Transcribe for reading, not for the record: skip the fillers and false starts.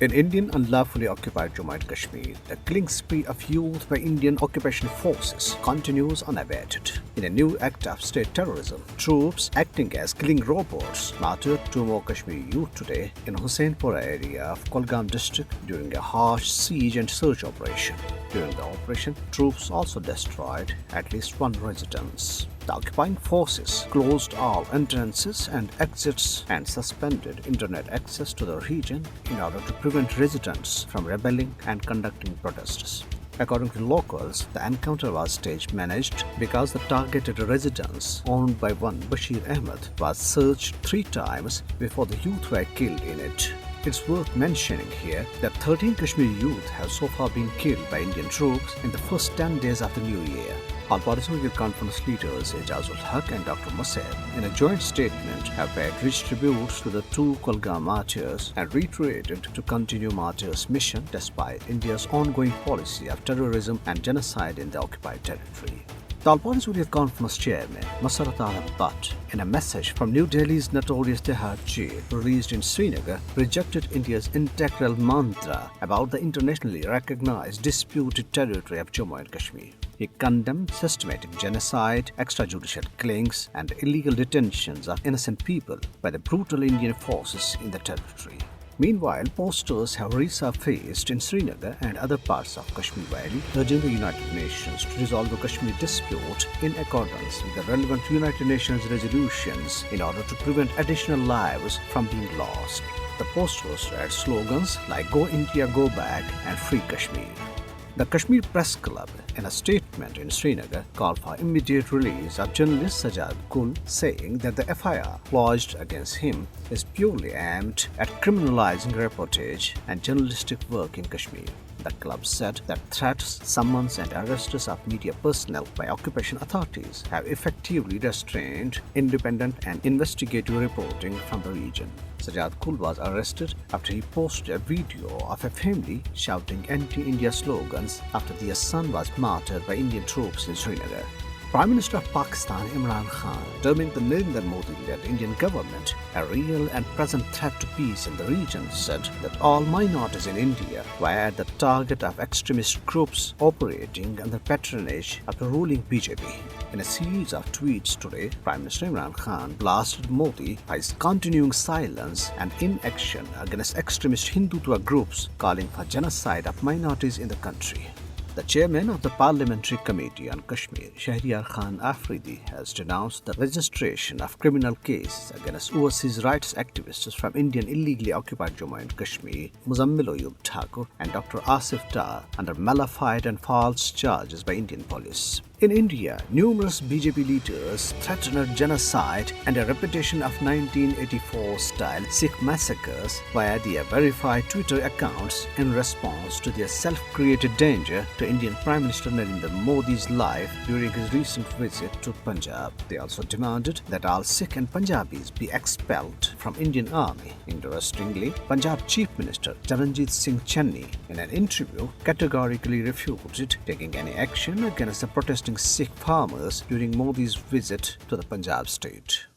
In Indian unlawfully occupied Jammu and Kashmir, the killing spree of youth by Indian occupation forces continues unabated. In a new act of state terrorism, troops acting as killing robots martyred two more Kashmiri youth today in Husseinpura area of Kulgam district during a harsh siege and search operation. During the operation, troops also destroyed at least one residence. The occupying forces closed all entrances and exits and suspended internet access to the region in order to prevent residents from rebelling and conducting protests. According to locals, the encounter was stage-managed because the targeted residence owned by one Bashir Ahmed was searched 3 times before the youth were killed in it. It's worth mentioning here that 13 Kashmiri youth have so far been killed by Indian troops in the first 10 days of the new year. Al-Party conference leaders SHJ&K and Dr. Musab, in a joint statement, have paid rich tributes to the 2 Kulgam martyrs and reiterated to continue martyrs' mission despite India's ongoing policy of terrorism and genocide in the occupied territory. The Al-Party conference chairman, Sada-e Butt, in a message from New Delhi's notorious Sada-e-Hurriyet released in Srinagar, rejected India's integral mantra about the internationally recognized disputed territory of Jammu and Kashmir. He condemned systematic genocide, extrajudicial killings, and illegal detentions of innocent people by the brutal Indian forces in the territory. Meanwhile, posters have resurfaced in Srinagar and other parts of Kashmir Valley urging the United Nations to resolve the Kashmir dispute in accordance with the relevant United Nations resolutions in order to prevent additional lives from being lost. The posters read slogans like "Go India, Go Back" and "Free Kashmir." The Kashmir Press Club, in a statement in Srinagar, called for immediate release of journalist Sajjad Gul, saying that the FIR lodged against him is purely aimed at criminalizing reportage and journalistic work in Kashmir. The club said that threats, summons and arrests of media personnel by occupation authorities have effectively restrained independent and investigative reporting from the region. Sajjad Gul was arrested after he posted a video of a family shouting anti-India slogans after their son was martyred by Indian troops in Srinagar. Prime Minister of Pakistan Imran Khan, terming the Narendra Modi-led Indian government a real and present threat to peace in the region, said that all minorities in India were at the target of extremist groups operating under patronage of the ruling BJP. In a series of tweets today, Prime Minister Imran Khan blasted Modi by his continuing silence and inaction against extremist Hindutva groups calling for genocide of minorities in the country. The chairman of the Parliamentary Committee on Kashmir, Shahryar Khan Afridi, has denounced the registration of criminal cases against overseas rights activists from Indian illegally occupied Jammu and Kashmir, Muzammil Ayub Thakur and Dr. Asif Dar, under malafide and false charges by Indian police. In India, numerous BJP leaders threatened genocide and a repetition of 1984-style Sikh massacres via their verified Twitter accounts in response to their self-created danger to Indian Prime Minister Narendra Modi's life during his recent visit to Punjab. They also demanded that all Sikh and Punjabis be expelled from Indian Army. Interestingly, Punjab Chief Minister Charanjit Singh Channi, in an interview, categorically refused taking any action against the protesting Sikh farmers during Modi's visit to the Punjab state.